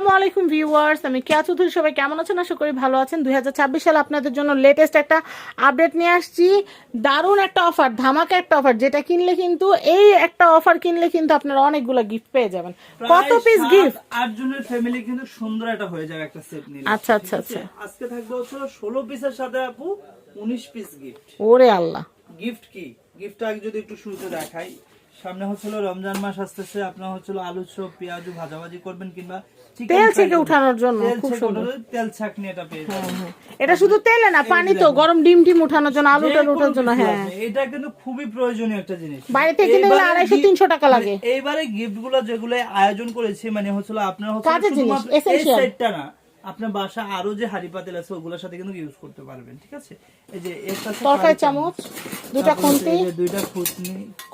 আসসালামু আলাইকুম ভিউয়ার্স, আমি কেয়া চৌধুরী। সবাই কেমন আছেন? আশা করি ভালো আছেন। 2026 সালে আপনাদের জন্য লেটেস্ট একটা আপডেট নিয়ে আসছি। দারুণ একটা অফার, ধামাকা একটা অফার, যেটা কিনলে কিন্তু এই একটা অফার কিনলে কিন্তু আপনারা অনেকগুলো গিফট পেয়ে যাবেন। কত পিস গিফট? 8 জনের ফ্যামিলি কিন্তু সুন্দর একটা হয়ে যাবে একটা সেট নিলে। আচ্ছা আচ্ছা আচ্ছা। আজকে থাকবে হচ্ছে 16 পিসের সাথে আপু 19 পিস গিফট। ওরে আল্লাহ, গিফট কি? গিফটটা আগে যদি একটু শুরুতে দেখাই, সামনে হচ্ছিল রমজান মাস আসতেছে, আপনার হচ্ছিল আলু চপ পেঁয়াজু ভাজাভাজি করবেন কিংবা তেল থেকে উঠানোর জন্য খুব সুন্দর তেল ছাঁকনি এটা পেয়ে যাবেন। এটা শুধু তেলে না, পানি তো গরম ডিম উঠানোর জন্য, আলুটা উঠানোর জন্য। হ্যাঁ, এটা কিন্তু খুবই প্রয়োজনীয় একটা জিনিস। বাইরে থেকে কিনলে 250-300 টাকা লাগে। এইবারে গিফট গুলো যেগুলো আয়োজন করেছি মানে হচ্ছিল আপনার হচ্ছে কাজের জিনিস, শুধুমাত্র এই essential। সেটটা না, আপনার বাসা আরো যে হাড়ি পাতিল আছে ওগুলোর সাথে কিন্তু ইউজ করতে পারবেন। ঠিক আছে, এই যে একটা তরকারি চামচ, দুটা খুন্তি, দুইটা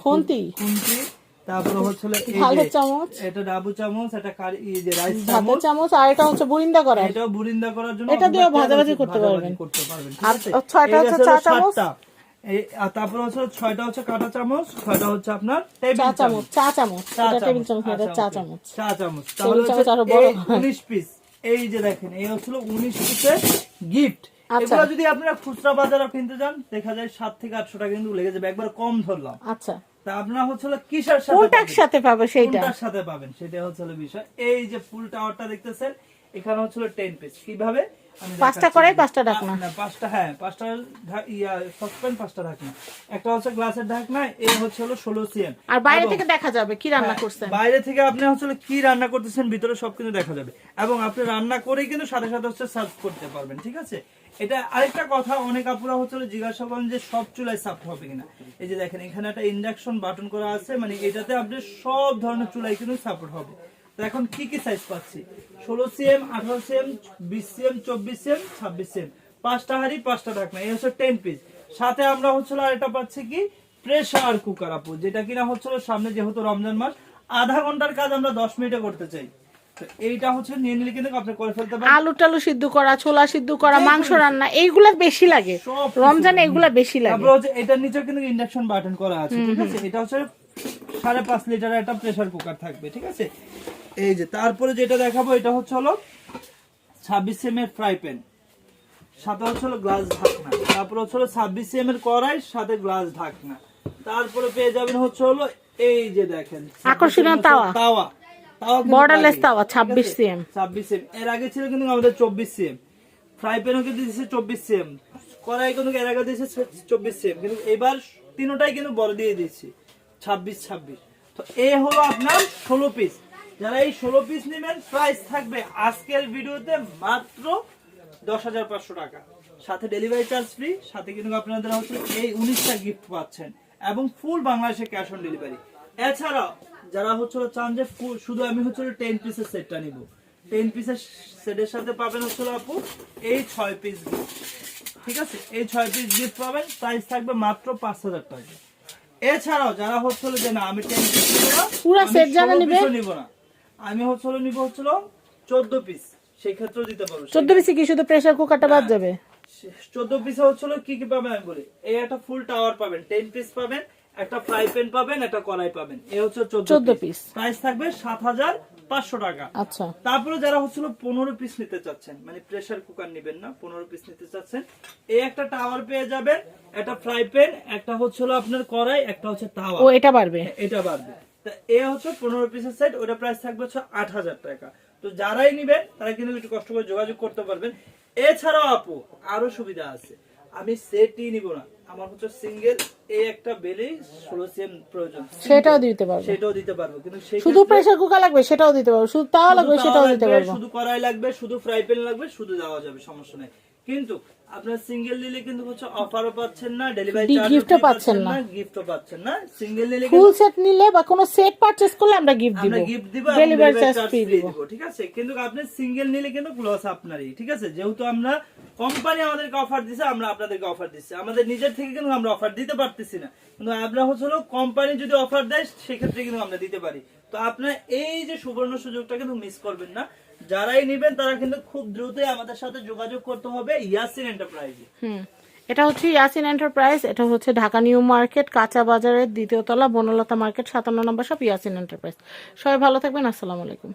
খুন্তি, তারপরে হচ্ছে এই যে চামচ, এটা ডাবু চামচ, এটা এই যে রাইস চামচ, আর এটা হচ্ছে বুরিন্দা করা, এটাও বুরিন্দা করার জন্য, এটা দিয়ে ভাজাভাজি করতে পারবেন। আর 6টা হচ্ছে চা চামচ, আর তারপরে হচ্ছে 6টা হচ্ছে কাঁটা চামচ, 6টা হচ্ছে আপনার টেবিল চামচ, চা চামচ, এটা টেবিল চামচ, এটা চা চামচ, তাহলে হচ্ছে আরো বড় 19 পিস। এই যে দেখেন, এই হচ্ছে 19 পিসের গিফট। এগুলো যদি আপনারা খুচরা বাজারে কিনতে যান দেখা যায় 7 থেকে 800 টাকা কিন্তু লেগে যাবে, একবার কম ধরলাম। আচ্ছা, তা আপনারা হচ্ছে কিসের সাথে কোনটার সাথে পাবে কোনটার সাথে পাবেন সেটা হচ্ছে বিষয়। এই যে ফুল টাওয়ারটা দেখতেছেন, এখানে হচ্ছে 10 পিস। কিভাবে? 5টা করে 5টা ঢাকনা, না 5টা, হ্যাঁ 5টা সসপ্যান, 5টা ঢাকনা, একটা হচ্ছে গ্লাসের ঢাকনা। এই হচ্ছে 16 সিএম। আর বাইরে থেকে দেখা যাবে কি রান্না করছেন। বাইরে থেকে আপনি হচ্ছে কি রান্না করতেছেন, ভিতরে সবকিছু দেখা যাবে এবং আপনি রান্না করেই কিন্তু সাথে সাথে হচ্ছে সার্ভ করতে পারবেন। ঠিক আছে, এটা আরেকটা কথা, অনেক আপুরা হচ্ছে জিজ্ঞাসা করেন যে সব চুলায় সার্ভ হবে কিনা। এই যে দেখেন, এখানে একটা ইন্ডাকশন বাটন করা আছে, মানে এটাতে আপনি সব ধরনের চুলায় কিন্তু সাপোর্ট হবে। তো এখন কি কি সাইজ পাচ্ছি? 16 CM, 18 CM, 20 CM, 24 CM, 26 CM, 5টা হাঁড়ি 5টা ঢাকনা। এই হচ্ছে 10 পিস। সাথে আমরা হচ্ছে আর এটা পাচ্ছি কি প্রেসার কুকার আপু, যেটা কিনা হচ্ছে সামনে যেহেতু রমজান মাস, আধা ঘন্টার কাজ আমরা 10 মিনিটে করতে চাই। এইটা হচ্ছে নিয়ে নিলে কিন্তু আপনি করে ফেলতে পারেন। আলু টালু সিদ্ধ করা, ছোলা সিদ্ধ করা, মাংস রান্না, এইগুলা বেশি লাগে রমজানে, এগুলা বেশি লাগে। তারপর হচ্ছে এটার নিচে কিন্তু ইন্ডাকশন বাটন করা আছে। ঠিক আছে, এটা হচ্ছে 5.5 লিটারের একটা প্রেসার কুকার থাকবে। ঠিক আছে, এই যে তারপরে যেটা দেখাবো, এটা হচ্ছে 26 সিএম এর ফ্রাই প্যান, সাথে হচ্ছে গ্লাস ঢাকনা। তারপর হচ্ছে 26 সিএম এর কড়াই, সাথে গ্লাস ঢাকনা। তারপরে পেয়ে যাবেন হচ্ছে এই যে দেখেন আকর্ষণীয় তাওয়া, বর্ডারলেস তাওয়া 26 সিএম। এর আগে ছিল কিন্তু আমাদের 24 সিএম। ফ্রাই প্যানও কিন্তু দিয়েছে 24 সিএম, কড়াই কিন্তু এর আগে দিয়েছে 24 সিএম, কিন্তু এবার তিনটাই কিন্তু বড় দিয়ে দিয়েছি 26। তো এই হলো আপনার 16 পিস। যারা এই 16 পিস নেবেন, প্রাইস থাকবে আজকের ভিডিওতে মাত্র 10,500 টাকা, সাথে ডেলিভারি চার্জ ফ্রি, সাথে কিন্তু আপনাদের হচ্ছে এই 19টা গিফট পাচ্ছেন এবং ফুল বাংলাদেশে ক্যাশ অন ডেলিভারি। এছাড়াও যারা হচ্ছে চান যে শুধু আমি হচ্ছে 10 পিসের সেটটা নিব, 10 পিসের সেটের সাথে পাবেন হচ্ছে আপু এই 6 পিস গিফট। ঠিক আছে, এই 6 পিস গিফট পাবেন, প্রাইস থাকবে মাত্র 5,000 টাকা। এছাড়াও যারা হচ্ছে যে না আমি 10 পিস নিব না, পুরো সেট জানা নিব না, আমি হচ্ছে নিব হচ্ছে 14 পিস, সেই ক্ষেত্রেও দিতে পারবো। 14 পিসে কি শুধু প্রেসার কুকারটা বাদ যাবে? 14 পিসে হচ্ছে কি কি পাবেন আমি বলি। এই একটা ফুল টাওয়ার পাবেন, 10 পিস পাবেন, একটা ফ্রাই প্যান পাবেন, একটা কড়াই পাবেন। এই হচ্ছে 14 পিস। প্রাইস থাকবে 7,500 টাকা। আচ্ছা, তারপরে যারা হচ্ছে 15 পিস নিতে চাচ্ছেন, মানে প্রেসার কুকার নেবেন না, 15 পিস নিতে চাচ্ছেন, এই একটা টাওয়ার পেয়ে যাবেন, একটা ফ্রাই প্যান, একটা হচ্ছে আপনার কড়াই, একটা হচ্ছে তাওয়া। ও এটা বাড়বে, এটা বাড়বে। তো এই হচ্ছে 15 পিসের সেট, ওটা প্রাইস থাকবে হচ্ছে 8,000 টাকা। তো যারাই নেবেন তারা কিন্তু একটু কষ্ট করে যোগাযোগ করতে পারবেন। এছাড়াও আপু আরো সুবিধা আছে, আমি সেটই নিব না, আমার হচ্ছে সিঙ্গেল এই একটা বেলেই 16 সিএম প্রয়োজন, সেটাও দিতে পারবো, কিন্তু শুধু প্রেসার কুকার লাগবে সেটাও দিতে পারবো, শুধু তাওয়া লাগবে সেটাও দিতে পারবো, শুধু কড়াই লাগবে, শুধু ফ্রাই প্যান লাগবে, শুধু দেওয়া যাবে, সমস্যা নেই। কিন্তু আপনার সিঙ্গেল নিলে কিন্তু হচ্ছে অফারও পাচ্ছেন না, ডেলিভারি চার্জও পাচ্ছেন না, গিফটও পাচ্ছেন না। সিঙ্গেল নিলে ফুল সেট নিলে বা কোনো সেট পারচেজ করলে আমরা গিফট দিব, ডেলিভারি চার্জ ফ্রি দিব। ঠিক আছে, কিন্তু আপনি সিঙ্গেল নিলে কিন্তু লস আপনারই। ঠিক আছে, যেহেতু আমরা কোম্পানি আমাদেরকে অফার দিছে, আমরা আপনাদেরকে অফার দিচ্ছি, আমাদের নিজের থেকে কিন্তু আমরা অফার দিতে পারতেছি না, কিন্তু আমরা হচ্ছে কোম্পানি যদি অফার দেয় সেক্ষেত্রে কিন্তু আমরা দিতে পারি। তো আপনার এই যে সুবর্ণ সুযোগটা কিন্তু মিস করবেন না। যারাই নেবেন তারা কিন্তু খুব দ্রুতই আমাদের সাথে যোগাযোগ করতে হবে ইয়াসিন এন্টারপ্রাইজে। এটা হচ্ছে ইয়াসিন এন্টারপ্রাইজ, এটা হচ্ছে ঢাকা নিউ মার্কেট, কাঁচা বাজারের 2য় তলা, বনলতা মার্কেট 57 নম্বর শপ, ইয়াসিন এন্টারপ্রাইজ। সবাই ভালো থাকবেন, আসসালামু আলাইকুম।